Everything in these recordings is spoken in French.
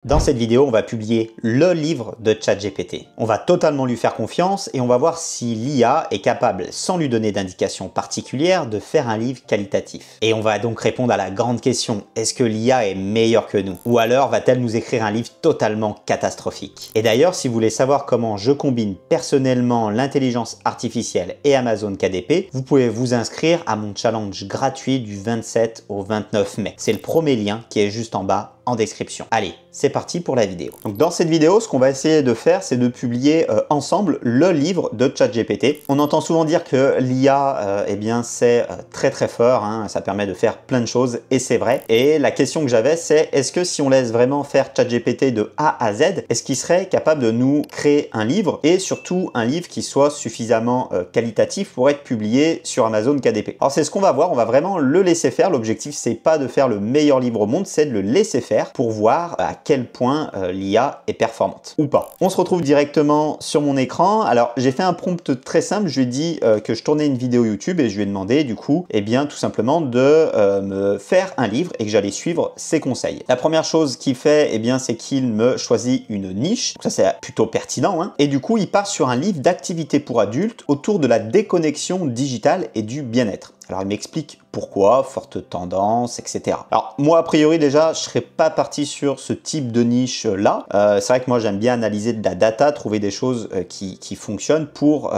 Dans cette vidéo, on va publier le livre de ChatGPT. On va totalement lui faire confiance et on va voir si l'IA est capable, sans lui donner d'indication particulière, de faire un livre qualitatif. Et on va donc répondre à la grande question, est-ce que l'IA est meilleure que nous? Ou alors va-t-elle nous écrire un livre totalement catastrophique? Et d'ailleurs, si vous voulez savoir comment je combine personnellement l'intelligence artificielle et Amazon KDP, vous pouvez vous inscrire à mon challenge gratuit du 27 au 29 mai. C'est le premier lien qui est juste en bas en description. Allez, c'est parti pour la vidéo. Donc dans cette vidéo, ce qu'on va essayer de faire, c'est de publier ensemble le livre de ChatGPT. On entend souvent dire que l'IA, eh bien, c'est très fort, hein, ça permet de faire plein de choses et c'est vrai. Et la question que j'avais, c'est est-ce que si on laisse vraiment faire ChatGPT de A à Z, est-ce qu'il serait capable de nous créer un livre et surtout un livre qui soit suffisamment qualitatif pour être publié sur Amazon KDP? Alors c'est ce qu'on va voir, on va vraiment le laisser faire. L'objectif, c'est pas de faire le meilleur livre au monde, c'est de le laisser faire pour voir à quel point l'IA est performante ou pas. On se retrouve directement sur mon écran. Alors j'ai fait un prompt très simple, je lui ai dit que je tournais une vidéo YouTube et je lui ai demandé du coup, eh bien tout simplement de me faire un livre et que j'allais suivre ses conseils. La première chose qu'il fait, eh bien c'est qu'il me choisit une niche. Donc ça c'est plutôt pertinent, hein. Et du coup il part sur un livre d'activités pour adultes autour de la déconnexion digitale et du bien-être. Alors il m'explique pourquoi, forte tendance, etc. Alors moi a priori déjà je serais pas parti sur ce type de niche là. C'est vrai que moi j'aime bien analyser de la data, trouver des choses qui fonctionnent pour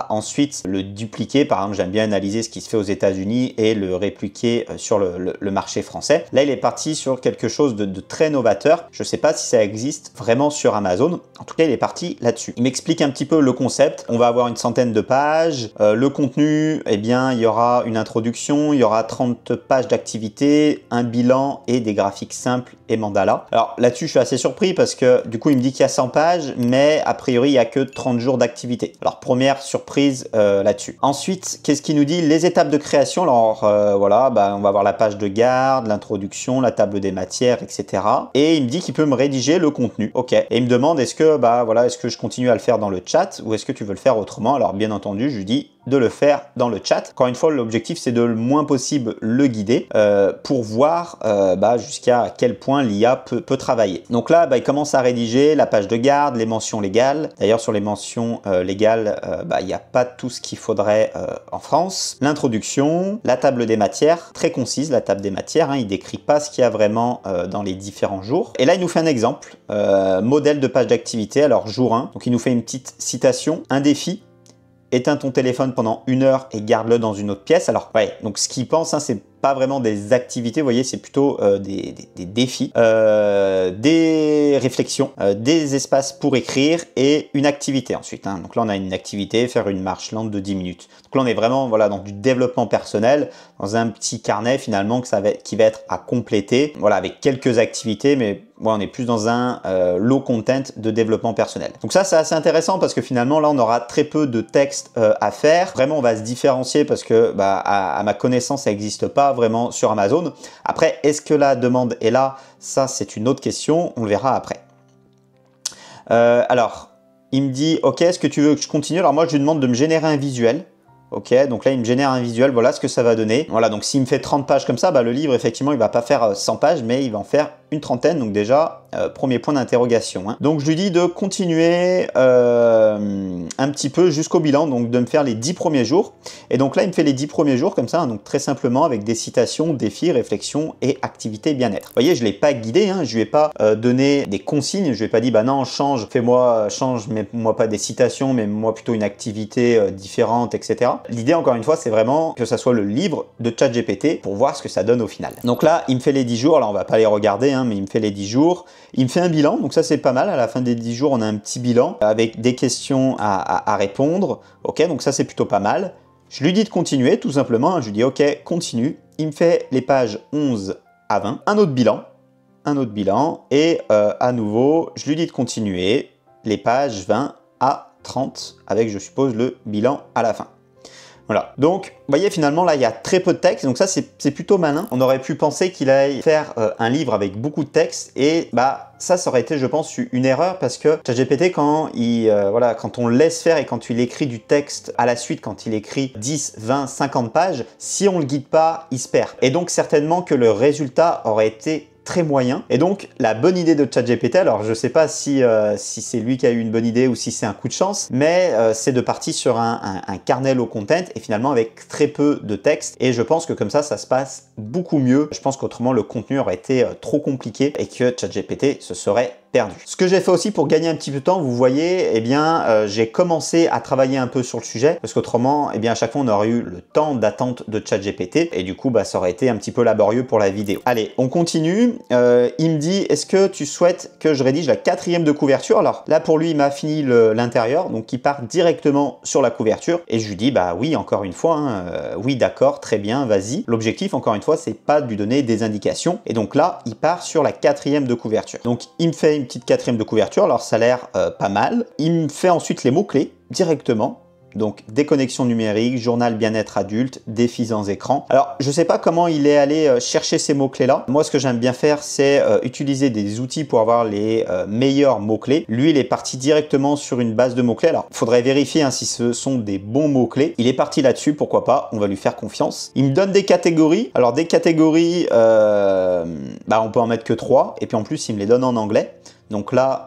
ensuite le dupliquer. Par exemple j'aime bien analyser ce qui se fait aux États-Unis et le répliquer sur le marché français. Là il est parti sur quelque chose de très novateur. Je sais pas si ça existe vraiment sur Amazon. En tout cas il est parti là-dessus. Il m'explique un petit peu le concept. On va avoir une centaine de pages. Le contenu, eh bien il y aura une introduction, il y aura 30 pages d'activité, un bilan et des graphiques simples et mandala. Alors là-dessus, je suis assez surpris parce que du coup, il me dit qu'il y a 100 pages, mais a priori, il n'y a que 30 jours d'activité. Alors première surprise là-dessus. Ensuite, qu'est-ce qu'il nous dit? Les étapes de création. Alors voilà, on va voir la page de garde, l'introduction, la table des matières, etc. Et il me dit qu'il peut me rédiger le contenu. Ok. Et il me demande est-ce que est-ce que je continue à le faire dans le chat ou est-ce que tu veux le faire autrement? Alors bien entendu, je lui dis de le faire dans le chat. Encore une fois, l'objectif c'est de le moins possible le guider pour voir jusqu'à quel point l'IA peut travailler. Donc là, il commence à rédiger la page de garde, les mentions légales. D'ailleurs, sur les mentions légales, il n'y a pas tout ce qu'il faudrait en France. L'introduction, la table des matières, très concise la table des matières, hein, il décrit pas ce qu'il y a vraiment dans les différents jours. Et là, il nous fait un exemple, modèle de page d'activité, alors jour 1, donc il nous fait une petite citation, un défi. Éteins ton téléphone pendant 1 heure et garde-le dans une autre pièce. Alors, ouais, donc ce qu'il pense, hein, c'est pas vraiment des activités, vous voyez, c'est plutôt des défis, des réflexions, des espaces pour écrire et une activité ensuite. Hein. Donc là, on a une activité, faire une marche lente de 10 minutes. Donc là, on est vraiment dans du développement personnel, dans un petit carnet finalement qui va être à compléter, voilà, avec quelques activités, mais on est plus dans un low content de développement personnel. Donc ça, c'est assez intéressant parce que finalement, là, on aura très peu de texte à faire. Vraiment, on va se différencier parce que, à ma connaissance, ça n'existe pas vraiment sur Amazon. Après, est-ce que la demande est là? Ça, c'est une autre question. On le verra après. Alors, il me dit, ok, est-ce que tu veux que je continue? Alors moi, je lui demande de me générer un visuel. Ok, donc là il me génère un visuel, voilà ce que ça va donner. Voilà, donc s'il me fait 30 pages comme ça, le livre effectivement il va pas faire 100 pages, mais il va en faire une trentaine, donc déjà premier point d'interrogation. Hein. Donc je lui dis de continuer un petit peu jusqu'au bilan, donc de me faire les 10 premiers jours. Et donc là il me fait les 10 premiers jours comme ça, hein, donc très simplement avec des citations, défis, réflexions et activités bien-être. Vous voyez, je l'ai pas guidé, hein, je lui ai pas donné des consignes, je lui ai pas dit non change, mets-moi pas des citations, mais moi plutôt une activité différente, etc. L'idée, encore une fois, c'est vraiment que ça soit le livre de ChatGPT pour voir ce que ça donne au final. Donc là, il me fait les 10 jours. Là, on va pas les regarder, hein, mais il me fait les 10 jours. Il me fait un bilan. Donc ça, c'est pas mal. À la fin des 10 jours, on a un petit bilan avec des questions à répondre. Ok, donc ça, c'est plutôt pas mal. Je lui dis de continuer, tout simplement. Je lui dis, ok, continue. Il me fait les pages 11 à 20. Un autre bilan. Et à nouveau, je lui dis de continuer les pages 20 à 30 avec, je suppose, le bilan à la fin. Voilà, donc vous voyez finalement là il y a très peu de texte, donc ça c'est plutôt malin. On aurait pu penser qu'il allait faire un livre avec beaucoup de texte et ça aurait été je pense une erreur parce que ChatGPT quand on le laisse faire et quand il écrit du texte à la suite, quand il écrit 10, 20, 50 pages, si on le guide pas, il se perd. Et donc certainement que le résultat aurait été très moyen. Et donc la bonne idée de ChatGPT, alors je sais pas si c'est lui qui a eu une bonne idée ou si c'est un coup de chance, mais c'est de partir sur un kernel au content et finalement avec très peu de texte. Et je pense que comme ça se passe beaucoup mieux. Je pense qu'autrement le contenu aurait été trop compliqué et que ChatGPT se serait perdu. Ce que j'ai fait aussi pour gagner un petit peu de temps, vous voyez, eh bien, j'ai commencé à travailler un peu sur le sujet parce qu'autrement, eh bien, à chaque fois, on aurait eu le temps d'attente de ChatGPT et du coup, bah, ça aurait été un petit peu laborieux pour la vidéo. Allez, on continue. Il me dit, est-ce que tu souhaites que je rédige la 4e de couverture? Alors là, pour lui, il m'a fini l'intérieur, donc il part directement sur la couverture et je lui dis, bah oui, encore une fois, hein, oui, d'accord, très bien, vas-y. L'objectif, encore une fois, c'est pas de lui donner des indications et donc là, il part sur la 4e de couverture. Donc, il me fait une petite 4e de couverture, alors ça a l'air pas mal. Il me fait ensuite les mots-clés directement. Donc déconnexion numérique, journal bien-être adulte, défis sans écran. Alors je sais pas comment il est allé chercher ces mots-clés là. Moi ce que j'aime bien faire c'est utiliser des outils pour avoir les meilleurs mots-clés. Lui il est parti directement sur une base de mots-clés. Alors il faudrait vérifier hein, si ce sont des bons mots-clés. Il est parti là-dessus, pourquoi pas, on va lui faire confiance. Il me donne des catégories. Alors des catégories, bah, on peut en mettre que 3 et puis en plus il me les donne en anglais. Donc là,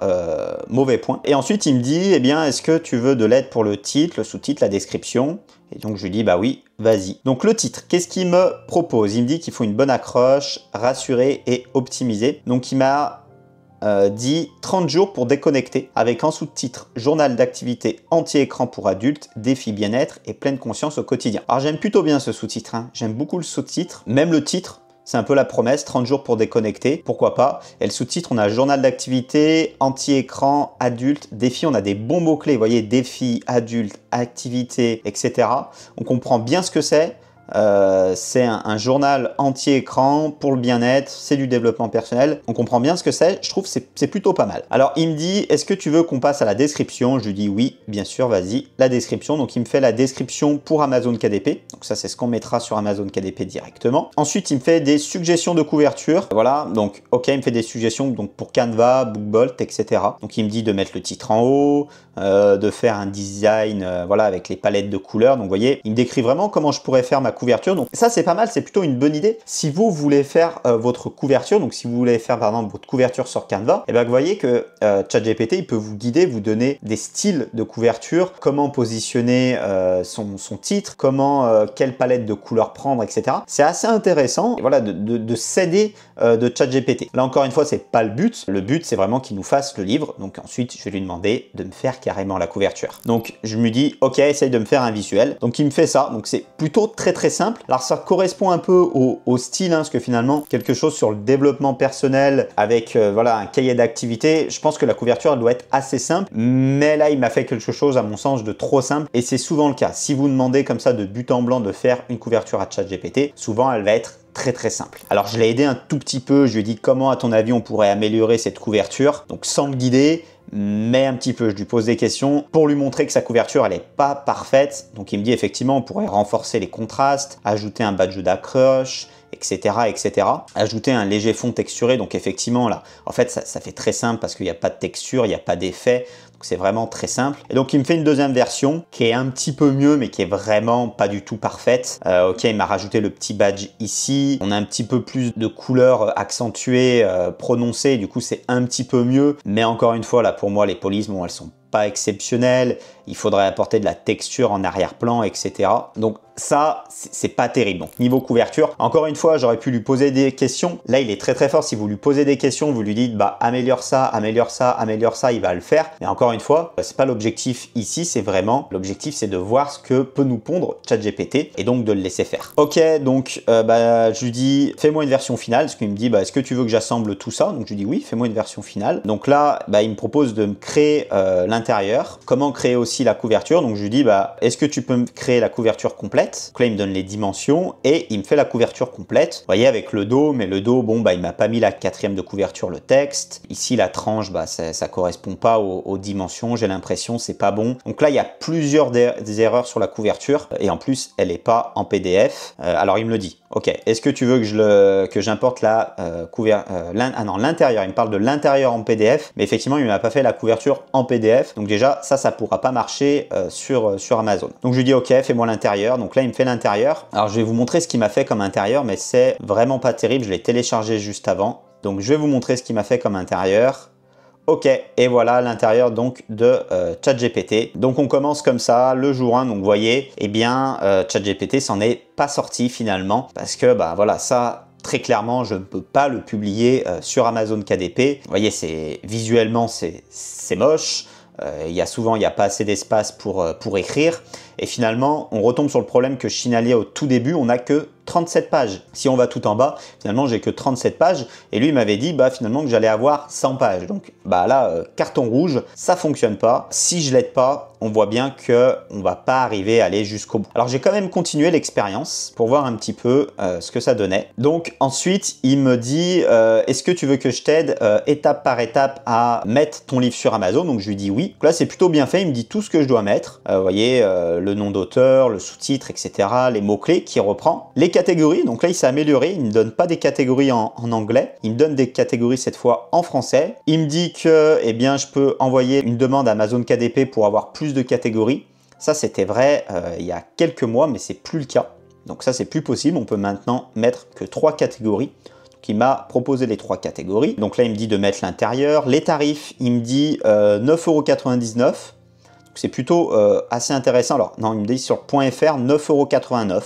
mauvais point. Et ensuite, il me dit, eh bien, est-ce que tu veux de l'aide pour le titre, le sous-titre, la description? Et donc, je lui dis, bah oui, vas-y. Donc, le titre, qu'est-ce qu'il me propose? Il me dit qu'il faut une bonne accroche, rassurer et optimiser. Donc, il m'a dit 30 jours pour déconnecter avec un sous-titre journal d'activité anti-écran pour adultes, défi bien-être et pleine conscience au quotidien. Alors, j'aime plutôt bien ce sous-titre. Hein. J'aime beaucoup le sous-titre, même le titre. C'est un peu la promesse, 30 jours pour déconnecter, pourquoi pas. Et le sous-titre, on a journal d'activité, anti-écran, adulte, défi, on a des bons mots-clés, vous voyez, défi, adulte, activité, etc. On comprend bien ce que c'est. C'est un journal anti-écran pour le bien-être, c'est du développement personnel. On comprend bien ce que c'est, je trouve que c'est plutôt pas mal. Alors il me dit, est-ce que tu veux qu'on passe à la description? Je lui dis oui, bien sûr, vas-y, la description. Donc il me fait la description pour Amazon KDP. Donc ça c'est ce qu'on mettra sur Amazon KDP directement. Ensuite il me fait des suggestions de couverture. Voilà, donc ok, il me fait des suggestions donc pour Canva, BookBolt, etc. Donc il me dit de mettre le titre en haut, de faire un design voilà, avec les palettes de couleurs. Donc vous voyez, il me décrit vraiment comment je pourrais faire ma couverture. Donc ça c'est pas mal, c'est plutôt une bonne idée. Si vous voulez faire votre couverture, donc si vous voulez faire par exemple votre couverture sur Canva, et bien vous voyez que ChatGPT il peut vous guider, vous donner des styles de couverture, comment positionner son titre, comment quelle palette de couleurs prendre, etc. C'est assez intéressant, et voilà, de s'aider de ChatGPT. Là encore une fois, c'est pas le but. Le but c'est vraiment qu'il nous fasse le livre. Donc ensuite je vais lui demander de me faire carrément la couverture. Donc je me dis ok, essaye de me faire un visuel. Donc il me fait ça. Donc c'est plutôt très simple. Alors ça correspond un peu au style, hein, parce que finalement quelque chose sur le développement personnel avec voilà un cahier d'activité. Je pense que la couverture elle doit être assez simple, mais là il m'a fait quelque chose à mon sens de trop simple et c'est souvent le cas. Si vous demandez comme ça de but en blanc de faire une couverture à ChatGPT, souvent elle va être très simple. Alors je l'ai aidé un tout petit peu, je lui ai dit comment à ton avis on pourrait améliorer cette couverture, donc sans le guider, mais un petit peu, je lui pose des questions pour lui montrer que sa couverture elle est pas parfaite. Donc il me dit effectivement on pourrait renforcer les contrastes, ajouter un badge d'accroche, etc., etc. Ajouter un léger fond texturé, donc effectivement là, en fait ça fait très simple parce qu'il n'y a pas de texture, il n'y a pas d'effet, donc c'est vraiment très simple. Et donc il me fait une deuxième version qui est un petit peu mieux, mais qui est vraiment pas du tout parfaite. Ok, il m'a rajouté le petit badge ici, on a un petit peu plus de couleurs accentuées, prononcées, du coup c'est un petit peu mieux, mais encore une fois là pour moi les polices, bon elles sont pas exceptionnelles, il faudrait apporter de la texture en arrière-plan, etc. Donc ça, c'est pas terrible. Donc niveau couverture, encore une fois, j'aurais pu lui poser des questions. Là, il est très fort. Si vous lui posez des questions, vous lui dites bah améliore ça, améliore ça, améliore ça, il va le faire. Mais encore une fois, c'est pas l'objectif ici, c'est vraiment l'objectif, c'est de voir ce que peut nous pondre ChatGPT et donc de le laisser faire. Ok, donc je lui dis fais-moi une version finale, parce qu'il me dit bah est-ce que tu veux que j'assemble tout ça? Donc je lui dis oui, fais-moi une version finale. Donc là, il me propose de me créer l'intérieur. Comment créer aussi la couverture? Donc je lui dis bah est-ce que tu peux me créer la couverture complète? Donc là il me donne les dimensions et il me fait la couverture complète. Vous voyez avec le dos, mais le dos bon il m'a pas mis la 4e de couverture, le texte. Ici la tranche ça correspond pas aux dimensions, j'ai l'impression, c'est pas bon. Donc là il y a plusieurs des erreurs sur la couverture et en plus elle est pas en PDF. Alors il me le dit. Ok, est-ce que tu veux que j'importe la l'intérieur? Il me parle de l'intérieur en PDF, mais effectivement il m'a pas fait la couverture en PDF. Donc déjà ça pourra pas marcher sur Amazon. Donc je lui dis ok, fais-moi l'intérieur. Donc là il me fait l'intérieur. Alors je vais vous montrer ce qu'il m'a fait comme intérieur, mais c'est vraiment pas terrible. Je l'ai téléchargé juste avant. Donc je vais vous montrer ce qu'il m'a fait comme intérieur. Ok, et voilà l'intérieur donc de ChatGPT. Donc on commence comme ça, le jour 1, donc vous voyez, eh bien ChatGPT s'en est pas sorti finalement, parce que bah voilà, ça très clairement je ne peux pas le publier sur Amazon KDP. Vous voyez, visuellement c'est moche, il n'y a pas assez d'espace pour écrire, et finalement on retombe sur le problème que je signalais au tout début, on n'a que 37 pages. Si on va tout en bas, finalement j'ai que 37 pages et lui il m'avait dit bah finalement que j'allais avoir 100 pages. Donc bah là carton rouge, ça fonctionne pas. Si je l'aide pas, on voit bien que on va pas arriver à aller jusqu'au bout. Alors j'ai quand même continué l'expérience pour voir un petit peu ce que ça donnait. Donc ensuite il me dit est-ce que tu veux que je t'aide étape par étape à mettre ton livre sur Amazon? Donc je lui dis oui. Donc là c'est plutôt bien fait, il me dit tout ce que je dois mettre. Vous voyez le nom d'auteur, le sous-titre, etc. Les mots-clés qu'il reprend. Les catégories, donc là il s'est amélioré, il ne me donne pas des catégories en anglais, il me donne des catégories cette fois en français. Il me dit que eh bien, je peux envoyer une demande à Amazon KDP pour avoir plus de catégories. Ça c'était vrai il y a quelques mois, mais c'est plus le cas. Donc ça c'est plus possible, on peut maintenant mettre que 3 catégories. Donc il m'a proposé les 3 catégories. Donc là il me dit de mettre l'intérieur. Les tarifs, il me dit 9,99 €. C'est plutôt assez intéressant. Alors non, il me dit sur .fr 9,89 €.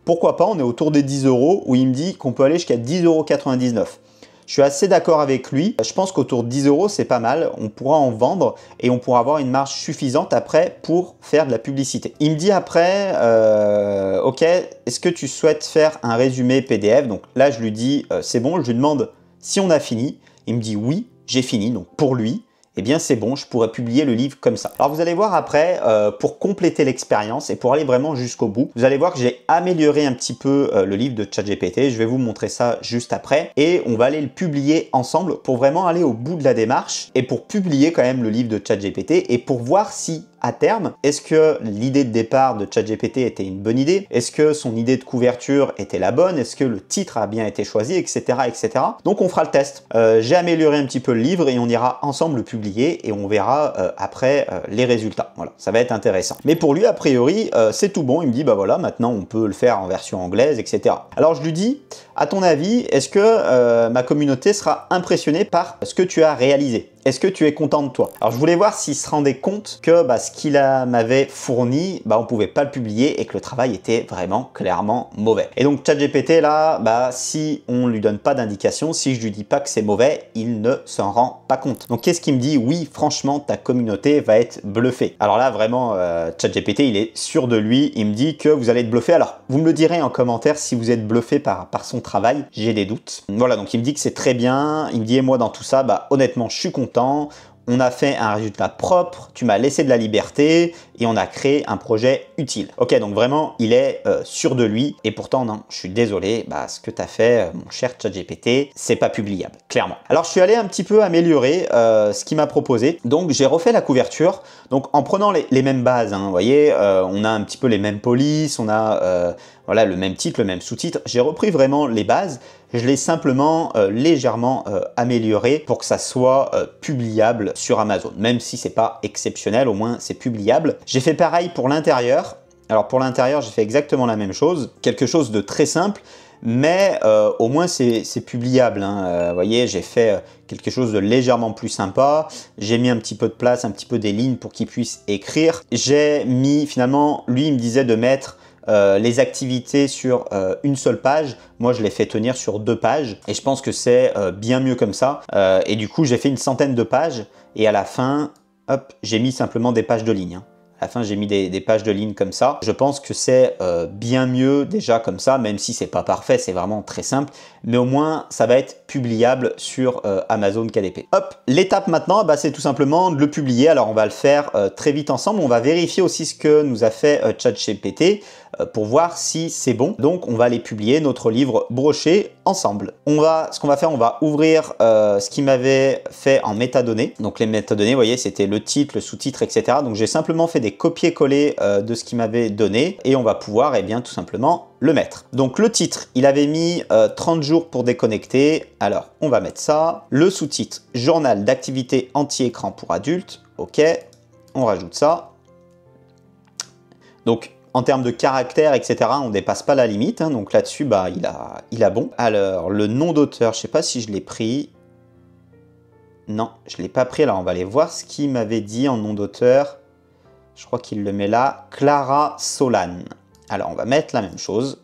Pourquoi pas, on est autour des 10 € où il me dit qu'on peut aller jusqu'à 10,99 €. Je suis assez d'accord avec lui. Je pense qu'autour de 10 € c'est pas mal. On pourra en vendre et on pourra avoir une marge suffisante après pour faire de la publicité. Il me dit après, ok, est-ce que tu souhaites faire un résumé PDF? Donc là, je lui dis, c'est bon. Je lui demande si on a fini. Il me dit oui, j'ai fini. Donc pour lui, eh bien c'est bon, je pourrais publier le livre comme ça. Alors vous allez voir après, pour compléter l'expérience et pour aller vraiment jusqu'au bout, vous allez voir que j'ai amélioré un petit peu le livre de ChatGPT. Je vais vous montrer ça juste après et on va aller le publier ensemble pour vraiment aller au bout de la démarche et pour publier quand même le livre de ChatGPT et pour voir si à terme, est-ce que l'idée de départ de ChatGPT était une bonne idée? Est-ce que son idée de couverture était la bonne? Est-ce que le titre a bien été choisi, etc., etc. Donc on fera le test. J'ai amélioré un petit peu le livre et on ira ensemble le publier et on verra après les résultats. Voilà, ça va être intéressant. Mais pour lui, a priori, c'est tout bon. Il me dit, bah voilà, maintenant on peut le faire en version anglaise, etc. Alors je lui dis, à ton avis, est-ce que ma communauté sera impressionnée par ce que tu as réalisé? Est-ce que tu es content de toi? Alors je voulais voir s'il se rendait compte que ce qu'il m'avait fourni, on ne pouvait pas le publier et que le travail était vraiment clairement mauvais. Et donc ChatGPT là, si on ne lui donne pas d'indication, si je lui dis pas que c'est mauvais, il ne s'en rend pas compte. Donc qu'est-ce qu'il me dit? Oui, franchement, ta communauté va être bluffée. Alors là, vraiment, ChatGPT, il est sûr de lui. Il me dit que vous allez être bluffé. Alors, vous me le direz en commentaire si vous êtes bluffé par son travail. J'ai des doutes. Voilà, donc il me dit que c'est très bien. Il me dit, et moi, dans tout ça, honnêtement, je suis content. On a fait un résultat propre, tu m'as laissé de la liberté et on a créé un projet utile. Ok, donc vraiment, il est sûr de lui et pourtant, non, je suis désolé, ce que tu as fait, mon cher ChatGPT, c'est pas publiable, clairement. Alors, je suis allé un petit peu améliorer ce qu'il m'a proposé. Donc, j'ai refait la couverture, donc en prenant les mêmes bases, vous voyez, on a un petit peu les mêmes polices, on a voilà, le même titre, le même sous-titre. J'ai repris vraiment les bases. Je l'ai simplement légèrement amélioré pour que ça soit publiable sur Amazon. Même si c'est pas exceptionnel, au moins c'est publiable. J'ai fait pareil pour l'intérieur. Alors pour l'intérieur, j'ai fait exactement la même chose. Quelque chose de très simple, mais au moins c'est publiable. Vous voyez, j'ai fait quelque chose de légèrement plus sympa. J'ai mis un petit peu de place, un petit peu des lignes pour qu'il puisse écrire. J'ai mis, finalement, lui il me disait de mettre les activités sur une seule page. Moi, je l'ai fait tenir sur 2 pages et je pense que c'est bien mieux comme ça. Et du coup, j'ai fait une centaine de pages et à la fin, hop, j'ai mis simplement des pages de ligne. À la fin, j'ai mis des pages de ligne comme ça. Je pense que c'est bien mieux déjà comme ça, même si c'est pas parfait, c'est vraiment très simple. Mais au moins, ça va être publiable sur Amazon KDP. Hop, l'étape maintenant, c'est tout simplement de le publier. Alors, on va le faire très vite ensemble. On va vérifier aussi ce que nous a fait ChatGPT pour voir si c'est bon. Donc, on va aller publier notre livre broché ensemble. Ce qu'on va faire, on va ouvrir ce qu'il m'avait fait en métadonnées. Donc, les métadonnées, vous voyez, c'était le titre, le sous-titre, etc. Donc, j'ai simplement fait des copier-coller de ce qu'il m'avait donné et on va pouvoir, tout simplement, le mettre. Donc, le titre, il avait mis 30 jours pour déconnecter. Alors, on va mettre ça. Le sous-titre, journal d'activité anti-écran pour adultes. OK, on rajoute ça. Donc, En termes de caractère, etc., on dépasse pas la limite, hein, donc là-dessus, bah, il a bon. Alors, le nom d'auteur, je sais pas si je l'ai pris. Non, je l'ai pas pris. Alors, on va aller voir ce qu'il m'avait dit en nom d'auteur. Je crois qu'il le met là. Clara Solane. Alors, on va mettre la même chose.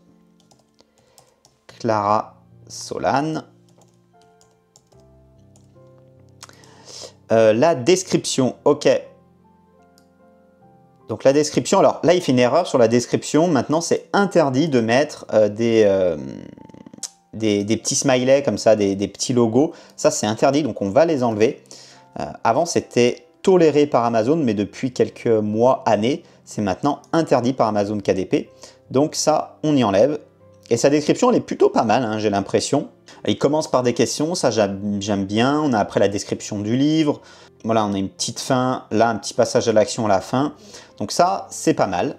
Clara Solane. La description, ok. Donc la description, alors là il fait une erreur sur la description, maintenant c'est interdit de mettre des petits smileys comme ça, des petits logos, ça c'est interdit donc on va les enlever. Avant c'était toléré par Amazon mais depuis quelques mois, années, c'est maintenant interdit par Amazon KDP, donc ça on y enlève. Et sa description elle est plutôt pas mal, hein, j'ai l'impression. Il commence par des questions, ça j'aime bien, on a après la description du livre, voilà on a une petite fin, là un petit passage à l'action à la fin, donc ça c'est pas mal.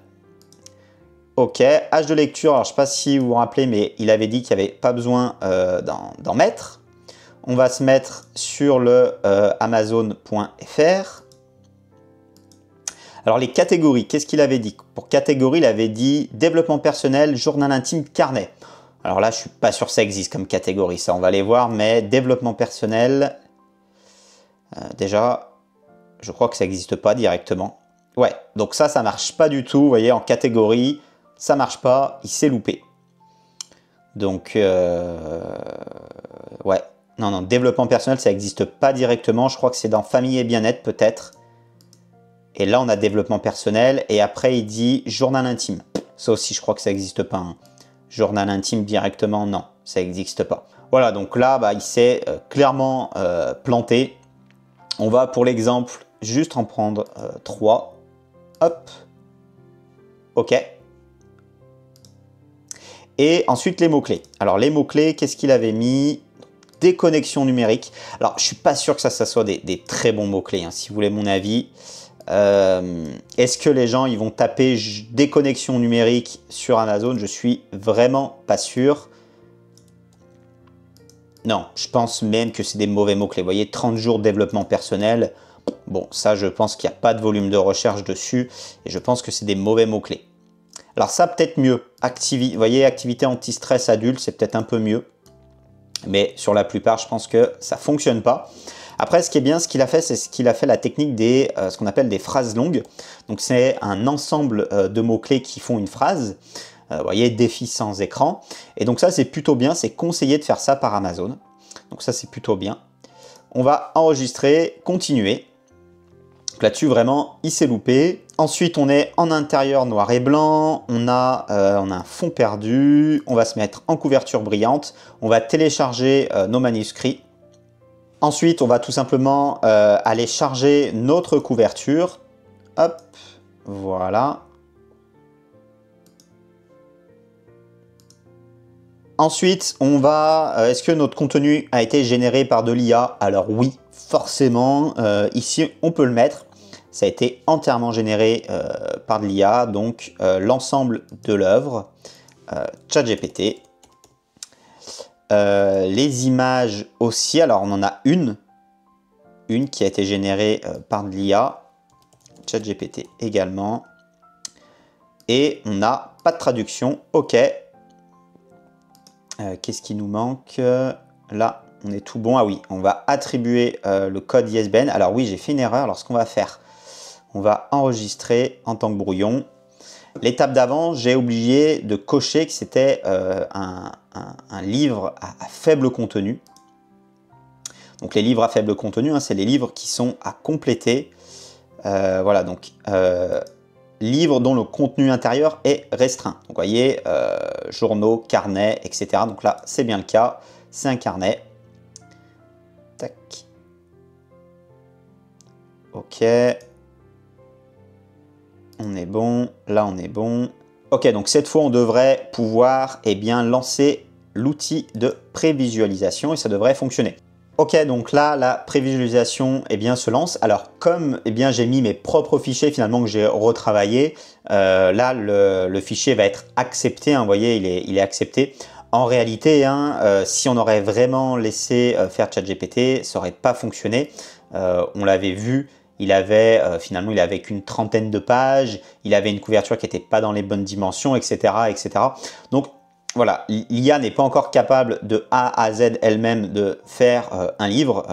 Ok, âge de lecture, alors je sais pas si vous vous rappelez mais il avait dit qu'il n'y avait pas besoin d'en mettre. On va se mettre sur le amazon.fr. Alors les catégories, qu'est-ce qu'il avait dit? Pour catégorie, il avait dit développement personnel, journal intime, carnet. Alors là, je suis pas sûr que ça existe comme catégorie, ça on va aller voir, mais développement personnel, déjà, je crois que ça n'existe pas directement. Ouais, donc ça marche pas du tout, vous voyez, en catégorie, ça marche pas, il s'est loupé. Donc, ouais, non, développement personnel, ça n'existe pas directement, je crois que c'est dans famille et bien-être peut-être. Et là, on a développement personnel, et après, il dit journal intime. Ça aussi, je crois que ça n'existe pas, hein. Journal intime directement, non, ça n'existe pas. Voilà, donc là, bah, il s'est clairement planté. On va, pour l'exemple, juste en prendre 3. Hop. OK. Et ensuite, les mots-clés. Alors, les mots-clés, qu'est-ce qu'il avait mis? Déconnexion numérique. Alors, je ne suis pas sûr que ça soit des très bons mots-clés, hein, si vous voulez mon avis. Est-ce que les gens ils vont taper déconnexion numérique sur Amazon? Je suis vraiment pas sûr. Non, je pense même que c'est des mauvais mots-clés. Vous voyez, 30 jours de développement personnel. Bon, ça, je pense qu'il n'y a pas de volume de recherche dessus. Et je pense que c'est des mauvais mots-clés. Alors ça, peut-être mieux. Vous voyez, activité anti-stress adulte, c'est peut-être un peu mieux. Mais sur la plupart, je pense que ça ne fonctionne pas. Après, ce qui est bien, ce qu'il a fait, c'est ce qu'il a fait la technique des ce qu'on appelle des phrases longues. Donc, c'est un ensemble de mots-clés qui font une phrase. Vous voyez, défi sans écran. Et donc ça, c'est plutôt bien. C'est conseillé de faire ça par Amazon. Donc ça, c'est plutôt bien. On va enregistrer, continuer. Là-dessus, vraiment, il s'est loupé. Ensuite, on est en intérieur noir et blanc. On a un fond perdu. On va se mettre en couverture brillante. On va télécharger nos manuscrits. Ensuite, on va tout simplement aller charger notre couverture. Hop, voilà. Ensuite, on va... Est-ce que notre contenu a été généré par de l'IA? Alors oui, forcément. Ici, on peut le mettre. Ça a été entièrement généré par de l'IA. Donc, l'ensemble de l'œuvre, ChatGPT. Les images aussi, alors on en a une qui a été générée par de l'IA, ChatGPT également, et on n'a pas de traduction, ok. Qu'est-ce qui nous manque? Là, on est tout bon, ah oui, on va attribuer le code ISBN, alors oui, j'ai fait une erreur, alors ce qu'on va faire, on va enregistrer en tant que brouillon. L'étape d'avant, j'ai oublié de cocher que c'était un livre à faible contenu. Donc les livres à faible contenu, hein, c'est les livres qui sont à compléter. Voilà, donc livres dont le contenu intérieur est restreint. Donc vous voyez, journaux, carnets, etc. Donc là, c'est bien le cas. C'est un carnet. Tac. Ok. On est bon, là on est bon. Ok, donc cette fois on devrait pouvoir lancer l'outil de prévisualisation et ça devrait fonctionner. Ok, donc là la prévisualisation se lance. Alors comme j'ai mis mes propres fichiers finalement que j'ai retravaillé, là le fichier va être accepté, hein, vous voyez il est accepté. En réalité, si on aurait vraiment laissé faire ChatGPT, ça n'aurait pas fonctionné. On l'avait vu. il avait finalement il avait qu'une trentaine de pages, il avait une couverture qui n'était pas dans les bonnes dimensions, etc., etc. Donc voilà, l'IA n'est pas encore capable de A à Z elle-même de faire un livre.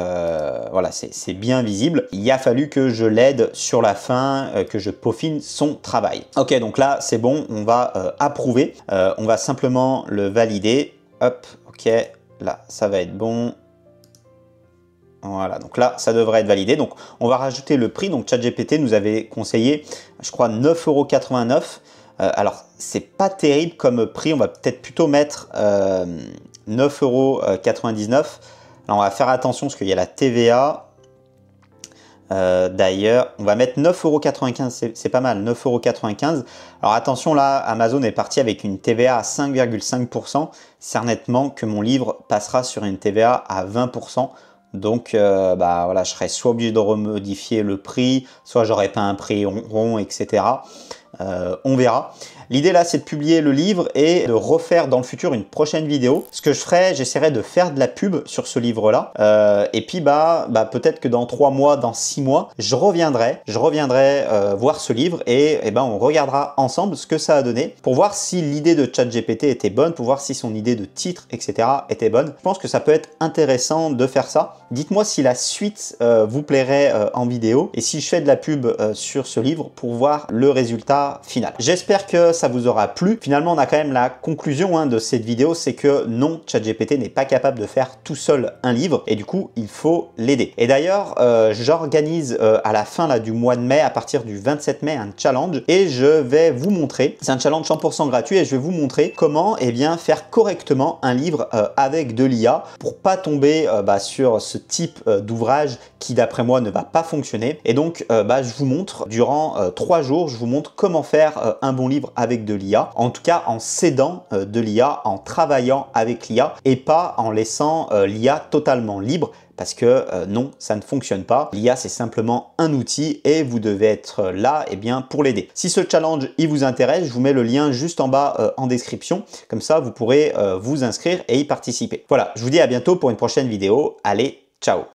Voilà, c'est bien visible. Il a fallu que je l'aide sur la fin, que je peaufine son travail. Ok, donc là, c'est bon, on va approuver. On va simplement le valider. Hop, ok, là, ça va être bon. Voilà, donc là, ça devrait être validé. Donc, on va rajouter le prix. Donc, ChatGPT nous avait conseillé, je crois, 9,89 €. Alors, c'est pas terrible comme prix. On va peut-être plutôt mettre 9,99 €. Alors, on va faire attention parce qu'il y a la TVA. D'ailleurs, on va mettre 9,95 €. C'est pas mal, 9,95 €. Alors, attention, là, Amazon est parti avec une TVA à 5,5 %. C'est nettement que mon livre passera sur une TVA à 20 %. Donc, bah, voilà, je serais soit obligé de remodifier le prix, soit j'aurais pas un prix rond, etc. On verra. L'idée là, c'est de publier le livre et de refaire dans le futur une prochaine vidéo. Ce que je ferai, j'essaierai de faire de la pub sur ce livre-là. Et puis, peut-être que dans 3 mois, dans 6 mois, je reviendrai voir ce livre et on regardera ensemble ce que ça a donné pour voir si l'idée de ChatGPT était bonne, pour voir si son idée de titre, etc. était bonne. Je pense que ça peut être intéressant de faire ça. Dites-moi si la suite vous plairait en vidéo et si je fais de la pub sur ce livre pour voir le résultat final. J'espère que ça vous aura plu. Finalement, on a quand même la conclusion de cette vidéo, c'est que non, ChatGPT n'est pas capable de faire tout seul un livre et du coup, il faut l'aider. Et d'ailleurs, j'organise à la fin du mois de mai, à partir du 27 mai, un challenge et je vais vous montrer, c'est un challenge 100% gratuit et je vais vous montrer comment faire correctement un livre avec de l'IA pour pas tomber sur ce type d'ouvrage qui d'après moi ne va pas fonctionner. Et donc, je vous montre durant 3 jours, je vous montre comment faire un bon livre avec de l'IA, en tout cas en s'aidant de l'IA, en travaillant avec l'IA et pas en laissant l'IA totalement libre parce que non, ça ne fonctionne pas. L'IA, c'est simplement un outil et vous devez être là pour l'aider. Si ce challenge il vous intéresse, je vous mets le lien juste en bas en description. Comme ça, vous pourrez vous inscrire et y participer. Voilà, je vous dis à bientôt pour une prochaine vidéo. Allez, ciao!